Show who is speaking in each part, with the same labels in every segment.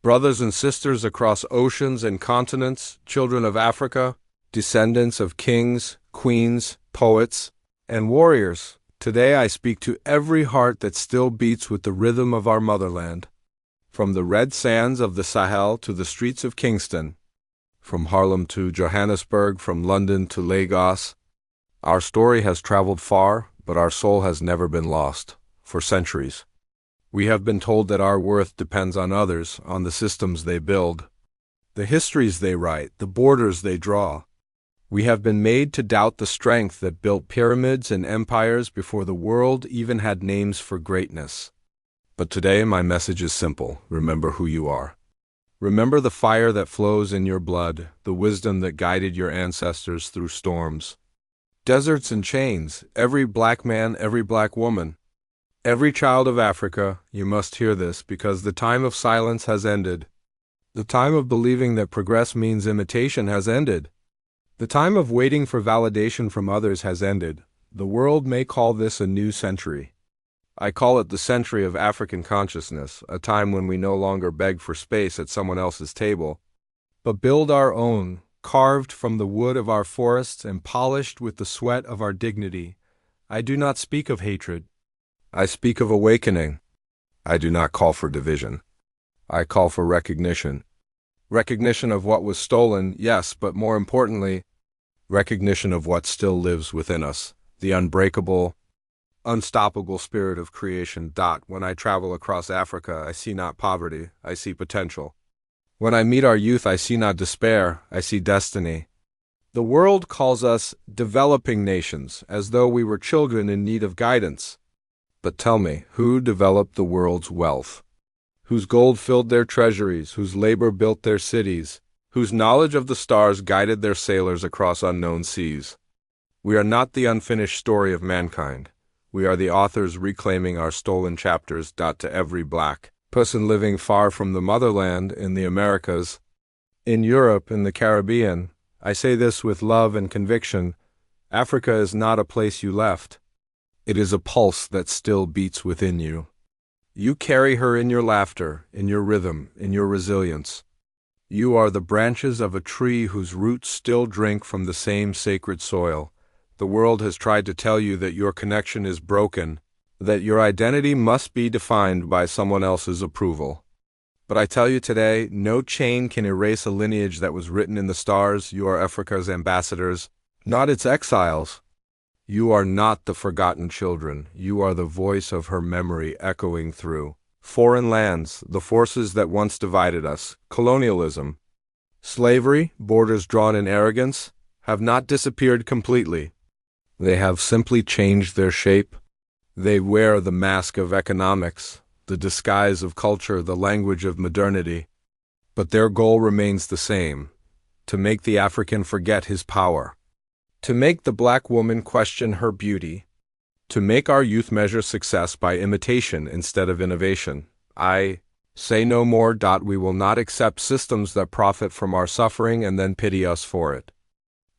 Speaker 1: Brothers and sisters across oceans and continents, children of Africa, descendants of kings, queens, poets, and warriors, today I speak to every heart that still beats with the rhythm of our motherland. From the red sands of the Sahel to the streets of Kingston, from Harlem to Johannesburg, from London to Lagos, our story has traveled far, but our soul has never been lost. For centuries, we have been told that our worth depends on others, on the systems they build, the histories they write, the borders they draw. We have been made to doubt the strength that built pyramids and empires before the world even had names for greatness. But today my message is simple. Remember who you are. Remember the fire that flows in your blood, the wisdom that guided your ancestors through storms, deserts and chains, every black man, every black woman, every child of Africa. You must hear this, because the time of silence has ended. The time of believing that progress means imitation has ended. The time of waiting for validation from others has ended. The world may call this a new century. I call it the century of African consciousness, a time when we no longer beg for space at someone else's table, but build our own, carved from the wood of our forests and polished with the sweat of our dignity. I do not speak of hatred. I speak of awakening. I do not call for division. I call for recognition. Recognition of what was stolen, yes, but more importantly, recognition of what still lives within us, the unbreakable, unstoppable spirit of creation. When I travel across Africa, I see not poverty, I see potential. When I meet our youth, I see not despair, I see destiny. The world calls us developing nations, as though we were children in need of guidance. But tell me, who developed the world's wealth? Whose gold filled their treasuries, whose labor built their cities, whose knowledge of the stars guided their sailors across unknown seas? We are not the unfinished story of mankind. We are the authors reclaiming our stolen chapters. To every black person living far from the motherland, in the Americas, in Europe, in the Caribbean, I say this with love and conviction: Africa is not a place you left. It is a pulse that still beats within you. You carry her in your laughter, in your rhythm, in your resilience. You are the branches of a tree whose roots still drink from the same sacred soil. The world has tried to tell you that your connection is broken, that your identity must be defined by someone else's approval. But I tell you today, no chain can erase a lineage that was written in the stars. You are Africa's ambassadors, not its exiles. You are not the forgotten children. You are the voice of her memory echoing through foreign lands, the forces that once divided us. Colonialism, slavery, borders drawn in arrogance, have not disappeared completely. They have simply changed their shape. They wear the mask of economics, the disguise of culture, the language of modernity. But their goal remains the same: to make the African forget his power, to make the black woman question her beauty, to make our youth measure success by imitation instead of innovation. I say no more. We will not accept systems that profit from our suffering and then pity us for it.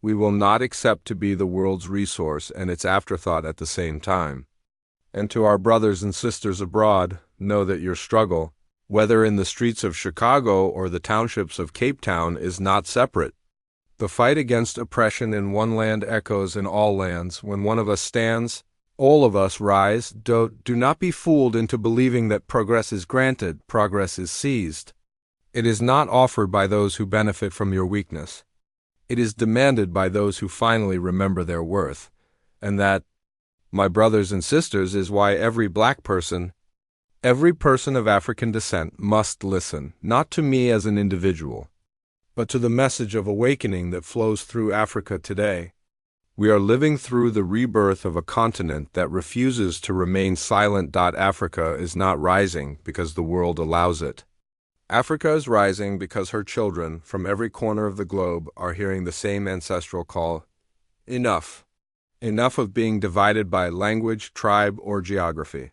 Speaker 1: We will not accept to be the world's resource and its afterthought at the same time. And to our brothers and sisters abroad, know that your struggle, whether in the streets of Chicago or the townships of Cape Town, is not separate. The fight against oppression in one land echoes in all lands. When one of us stands, all of us rise. Do not be fooled into believing that progress is granted, progress is seized. It is not offered by those who benefit from your weakness. It is demanded by those who finally remember their worth. And that, my brothers and sisters, is why every black person, every person of African descent must listen, not to me as an individual, but to the message of awakening that flows through Africa today. We are living through the rebirth of a continent that refuses to remain silent. Africa is not rising because the world allows it. Africa is rising because her children from every corner of the globe are hearing the same ancestral call: enough. Enough of being divided by language, tribe, or geography.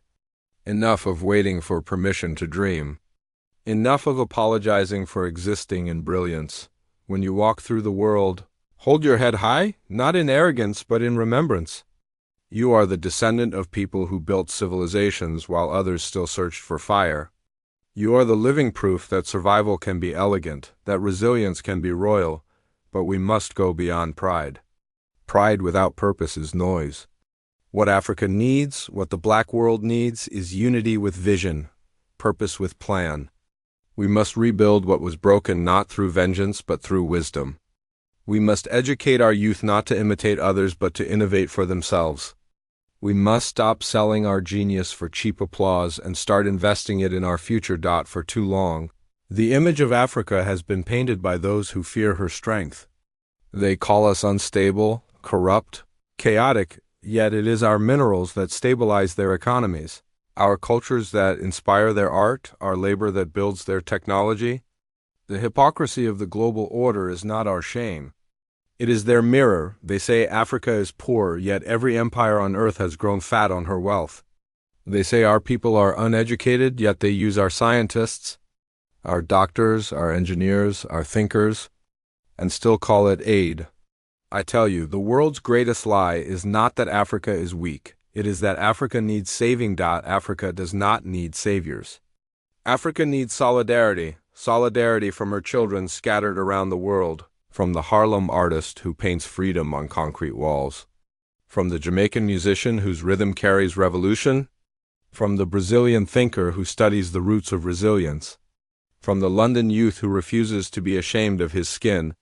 Speaker 1: Enough of waiting for permission to dream. Enough of apologizing for existing in brilliance. When you walk through the world, hold your head high, not in arrogance but in remembrance. You are the descendant of people who built civilizations while others still searched for fire. You are the living proof that survival can be elegant, that resilience can be royal, but we must go beyond pride. Pride without purpose is noise. What Africa needs, what the Black world needs, is unity with vision, purpose with plan. We must rebuild what was broken not through vengeance but through wisdom. We must educate our youth not to imitate others but to innovate for themselves. We must stop selling our genius for cheap applause and start investing it in our future. For too long, the image of Africa has been painted by those who fear her strength. They call us unstable, corrupt, chaotic, yet it is our minerals that stabilize their economies, our cultures that inspire their art, our labor that builds their technology. The hypocrisy of the global order is not our shame. It is their mirror. They say Africa is poor, yet every empire on earth has grown fat on her wealth. They say our people are uneducated, yet they use our scientists, our doctors, our engineers, our thinkers, and still call it aid. I tell you, the world's greatest lie is not that Africa is weak. It is that Africa needs saving. Africa does not need saviors. Africa needs solidarity, solidarity from her children scattered around the world, from the Harlem artist who paints freedom on concrete walls, from the Jamaican musician whose rhythm carries revolution, from the Brazilian thinker who studies the roots of resilience, from the London youth who refuses to be ashamed of his skin,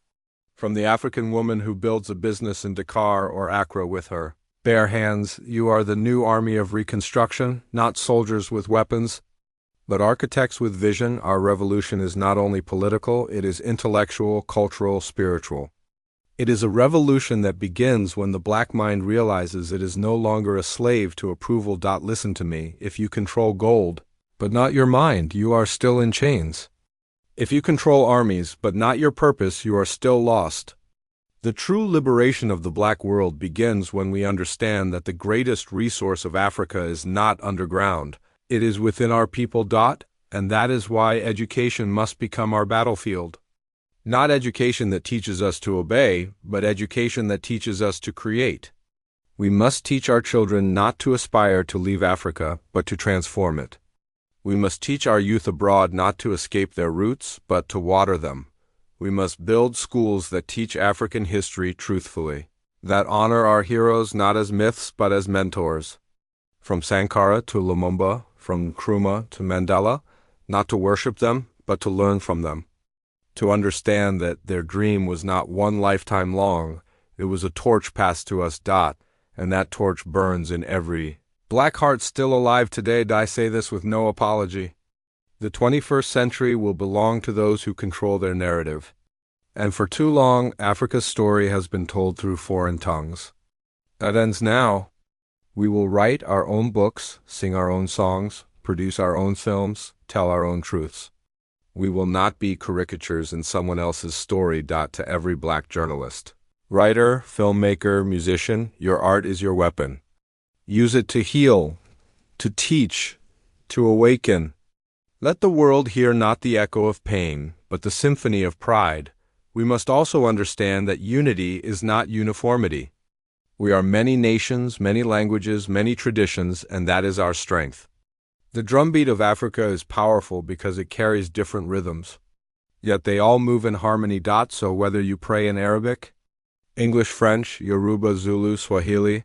Speaker 1: from the African woman who builds a business in Dakar or Accra with her bare hands. You are the new army of reconstruction, not soldiers with weapons, but architects with vision. Our revolution is not only political, it is intellectual, cultural, spiritual. It is a revolution that begins when the Black mind realizes it is no longer a slave to approval. Listen to me. If you control gold, but not your mind, you are still in chains. If you control armies, but not your purpose, you are still lost. The true liberation of the Black world begins when we understand that the greatest resource of Africa is not underground. It is within our people. And that is why education must become our battlefield. Not education that teaches us to obey, but education that teaches us to create. We must teach our children not to aspire to leave Africa, but to transform it. We must teach our youth abroad not to escape their roots, but to water them. We must build schools that teach African history truthfully, that honor our heroes not as myths but as mentors. From Sankara to Lumumba, from Nkrumah to Mandela, not to worship them, but to learn from them. To understand that their dream was not one lifetime long, it was a torch passed to us. And that torch burns in every Black heart still alive today. I say this with no apology. The 21st century will belong to those who control their narrative. And for too long, Africa's story has been told through foreign tongues. That ends now. We will write our own books, sing our own songs, produce our own films, tell our own truths. We will not be caricatures in someone else's story. To every Black journalist, writer, filmmaker, musician, your art is your weapon. Use it to heal, to teach, to awaken. Let the world hear not the echo of pain, but the symphony of pride. We must also understand that unity is not uniformity. We are many nations, many languages, many traditions, and that is our strength. The drumbeat of Africa is powerful because it carries different rhythms. Yet they all move in harmony. So whether you pray in Arabic, English, French, Yoruba, Zulu, Swahili,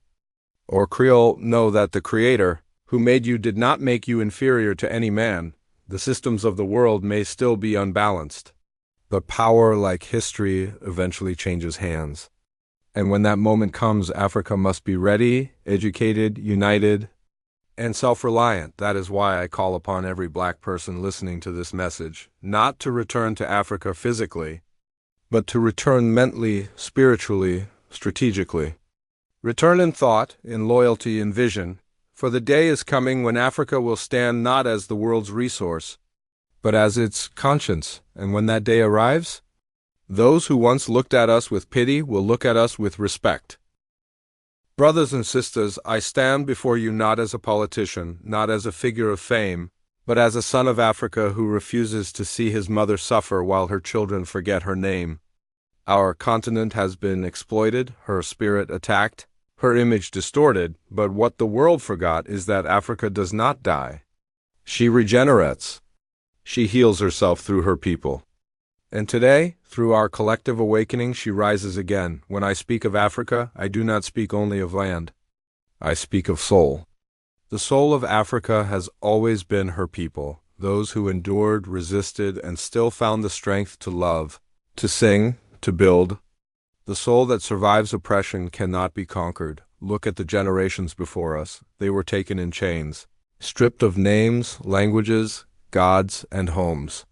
Speaker 1: or Creole, know that the Creator, who made you, did not make you inferior to any man. The systems of the world may still be unbalanced, but power, like history, eventually changes hands. And when that moment comes, Africa must be ready, educated, united, and self-reliant. That is why I call upon every Black person listening to this message, not to return to Africa physically, but to return mentally, spiritually, strategically. Return in thought, in loyalty, in vision, for the day is coming when Africa will stand not as the world's resource, but as its conscience. And when that day arrives, those who once looked at us with pity will look at us with respect. Brothers and sisters, I stand before you not as a politician, not as a figure of fame, but as a son of Africa who refuses to see his mother suffer while her children forget her name. Our continent has been exploited, her spirit attacked, her image distorted, but what the world forgot is that Africa does not die. She regenerates. She heals herself through her people. And today, through our collective awakening, she rises again. When I speak of Africa, I do not speak only of land. I speak of soul. The soul of Africa has always been her people, those who endured, resisted, and still found the strength to love, to sing, to build. The soul that survives oppression cannot be conquered. Look at the generations before us. They were taken in chains, stripped of names, languages, gods, and homes.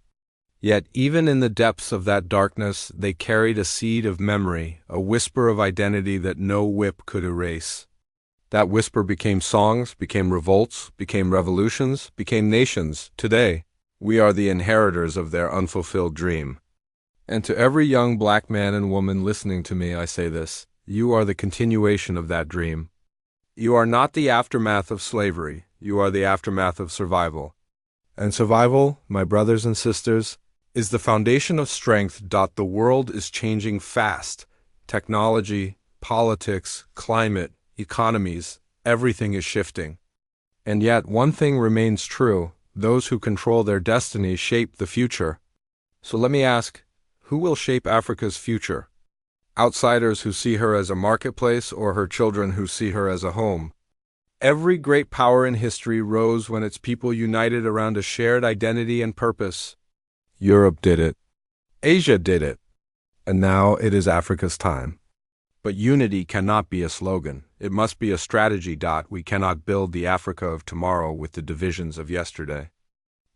Speaker 1: Yet even in the depths of that darkness, they carried a seed of memory, a whisper of identity that no whip could erase. That whisper became songs, became revolts, became revolutions, became nations. Today, we are the inheritors of their unfulfilled dream. And to every young black man and woman listening to me, I say this: you are the continuation of that dream. You are not the aftermath of slavery. You are the aftermath of survival. And survival, my brothers and sisters, is the foundation of strength. The world is changing fast. Technology, politics, climate, economies, everything is shifting. And yet one thing remains true: those who control their destiny shape the future. So let me ask, who will shape Africa's future? Outsiders who see her as a marketplace, or her children who see her as a home? Every great power in history rose when its people united around a shared identity and purpose. Europe did it. Asia did it. And now it is Africa's time. But unity cannot be a slogan. It must be a strategy. We cannot build the Africa of tomorrow with the divisions of yesterday.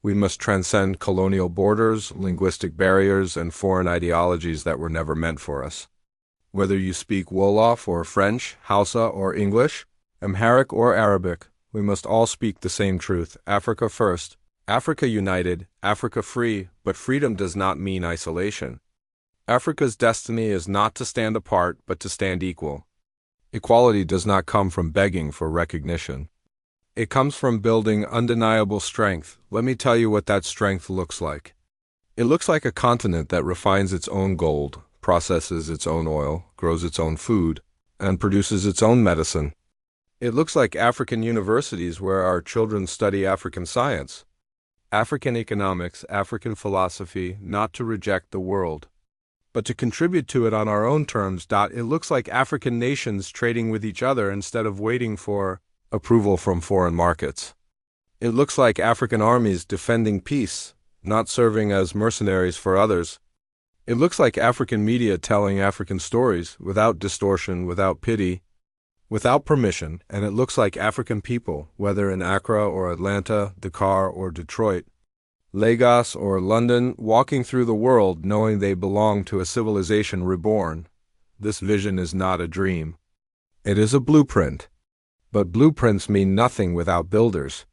Speaker 1: We must transcend colonial borders, linguistic barriers, and foreign ideologies that were never meant for us. Whether you speak Wolof or French, Hausa or English, Amharic or Arabic, we must all speak the same truth: Africa first, Africa united, Africa free. But freedom does not mean isolation. Africa's destiny is not to stand apart, but to stand equal. Equality does not come from begging for recognition. It comes from building undeniable strength. Let me tell you what that strength looks like. It looks like a continent that refines its own gold, processes its own oil, grows its own food, and produces its own medicine. It looks like African universities where our children study African science, African economics, African philosophy, not to reject the world, but to contribute to it on our own terms. It looks like African nations trading with each other instead of waiting for approval from foreign markets. It looks like African armies defending peace, not serving as mercenaries for others. It looks like African media telling African stories without distortion, without pity, without permission. And it looks like African people, whether in Accra or Atlanta, Dakar or Detroit, Lagos or London, walking through the world knowing they belong to a civilization reborn. This vision is not a dream. It is a blueprint. But blueprints mean nothing without builders.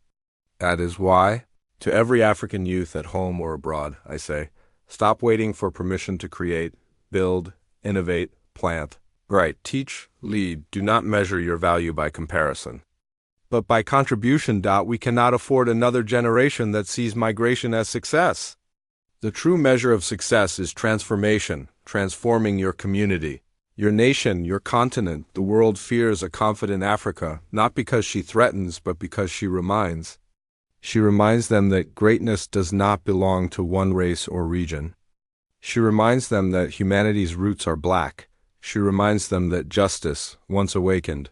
Speaker 1: That is why, to every African youth at home or abroad, I say, stop waiting for permission to create, build, innovate, plant. Right, teach, lead. Do not measure your value by comparison, but by contribution. We cannot afford another generation that sees migration as success. The true measure of success is transformation, transforming your community, your nation, your continent. The world fears a confident Africa, not because she threatens, but because she reminds. She reminds them that greatness does not belong to one race or region. She reminds them that humanity's roots are black. She reminds them that justice, once awakened,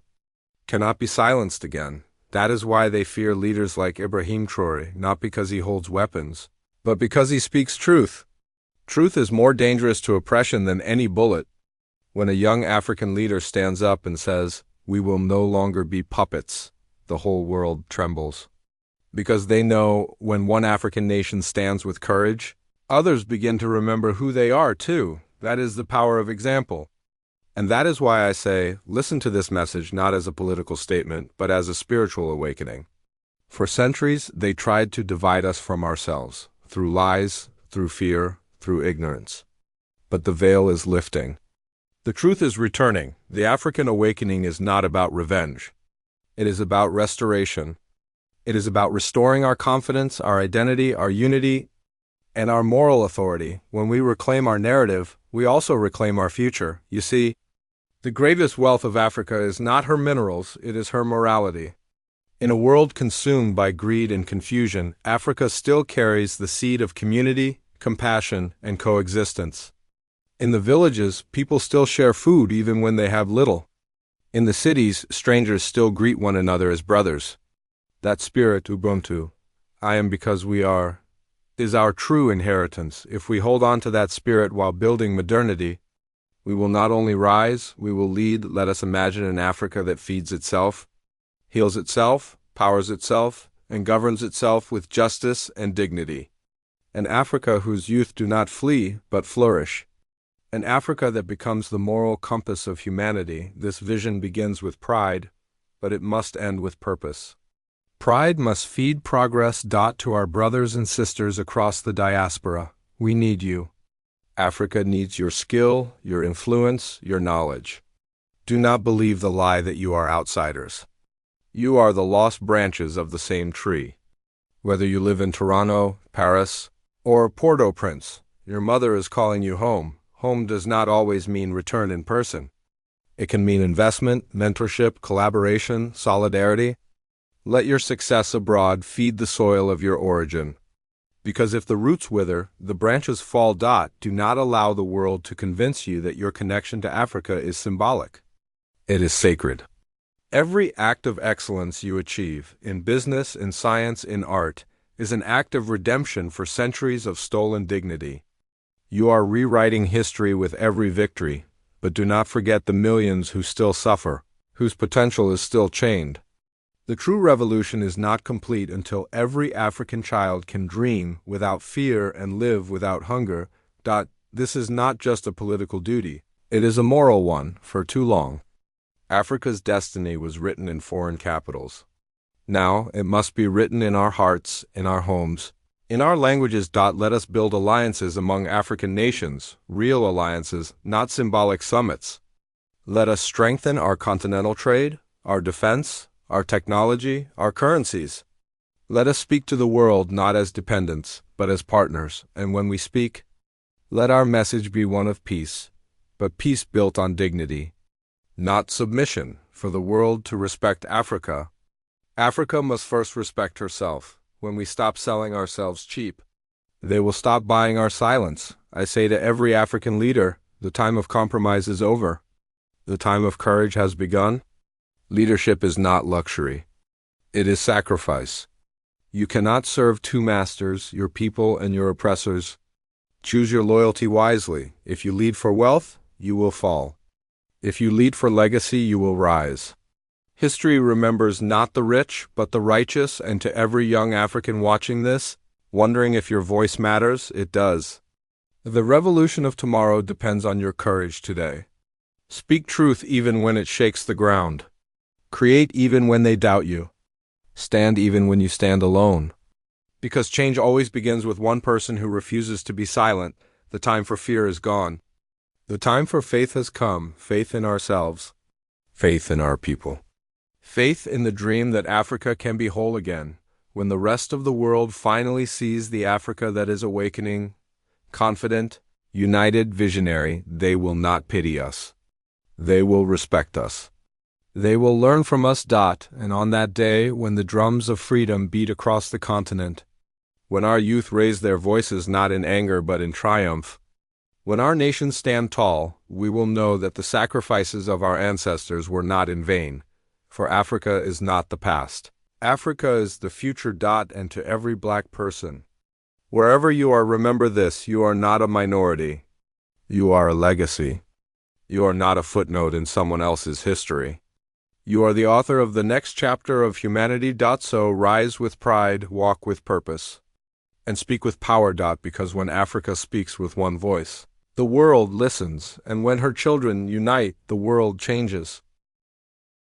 Speaker 1: cannot be silenced again. That is why they fear leaders like Ibrahim Traoré, not because he holds weapons, but because he speaks truth. Truth is more dangerous to oppression than any bullet. When a young African leader stands up and says, "We will no longer be puppets," the whole world trembles. Because they know when one African nation stands with courage, others begin to remember who they are too. That is the power of example. And that is why I say, listen to this message not as a political statement, but as a spiritual awakening. For centuries, they tried to divide us from ourselves, through lies, through fear, through ignorance. But the veil is lifting. The truth is returning. The African awakening is not about revenge. It is about restoration. It is about restoring our confidence, our identity, our unity, and our moral authority. When we reclaim our narrative, we also reclaim our future. You see, the greatest wealth of Africa is not her minerals, it is her morality. In a world consumed by greed and confusion, Africa still carries the seed of community, compassion, and coexistence. In the villages, people still share food even when they have little. In the cities, strangers still greet one another as brothers. That spirit, Ubuntu, I am because we are, is our true inheritance. If we hold on to that spirit while building modernity, we will not only rise, we will lead. Let us imagine an Africa that feeds itself, heals itself, powers itself, and governs itself with justice and dignity. An Africa whose youth do not flee, but flourish. An Africa that becomes the moral compass of humanity. This vision begins with pride, but it must end with purpose. Pride must feed progress. To our brothers and sisters across the diaspora, we need you. Africa needs your skill, your influence, your knowledge. Do not believe the lie that you are outsiders. You are the lost branches of the same tree. Whether you live in Toronto, Paris, or Port-au-Prince, your mother is calling you home. Home does not always mean return in person. It can mean investment, mentorship, collaboration, solidarity. Let your success abroad feed the soil of your origin. Because if the roots wither, the branches fall. Do not allow the world to convince you that your connection to Africa is symbolic. It is sacred. Every act of excellence you achieve, in business, in science, in art, is an act of redemption for centuries of stolen dignity. You are rewriting history with every victory, but do not forget the millions who still suffer, whose potential is still chained. The true revolution is not complete until every African child can dream without fear and live without hunger. This is not just a political duty, it is a moral one. For too long, Africa's destiny was written in foreign capitals. Now it must be written in our hearts, in our homes, in our languages. Let us build alliances among African nations, real alliances, not symbolic summits. Let us strengthen our continental trade, our defense, our technology, our currencies. Let us speak to the world not as dependents, but as partners, and when we speak, let our message be one of peace, but peace built on dignity, not submission. For the world to respect Africa, Africa must first respect herself. When we stop selling ourselves cheap, they will stop buying our silence. I say to every African leader, the time of compromise is over. The time of courage has begun. Leadership is not luxury. It is sacrifice. You cannot serve two masters, your people and your oppressors. Choose your loyalty wisely. If you lead for wealth, you will fall. If you lead for legacy, you will rise. History remembers not the rich, but the righteous, and to every young African watching this, wondering if your voice matters, it does. The revolution of tomorrow depends on your courage today. Speak truth even when it shakes the ground. Create even when they doubt you. Stand even when you stand alone. Because change always begins with one person who refuses to be silent. The time for fear is gone. The time for faith has come, faith in ourselves, faith in our people. Faith in the dream that Africa can be whole again, when the rest of the world finally sees the Africa that is awakening, confident, united, visionary. They will not pity us. They will respect us. They will learn from us. And on that day, when the drums of freedom beat across the continent, when our youth raise their voices not in anger but in triumph, when our nations stand tall, we will know that the sacrifices of our ancestors were not in vain. For Africa is not the past. Africa is the future. And to every black person, wherever you are, remember this: you are not a minority. You are a legacy. You are not a footnote in someone else's history. You are the author of the next chapter of humanity. So rise with pride, walk with purpose, and speak with power. Because when Africa speaks with one voice, the world listens, and when her children unite, the world changes.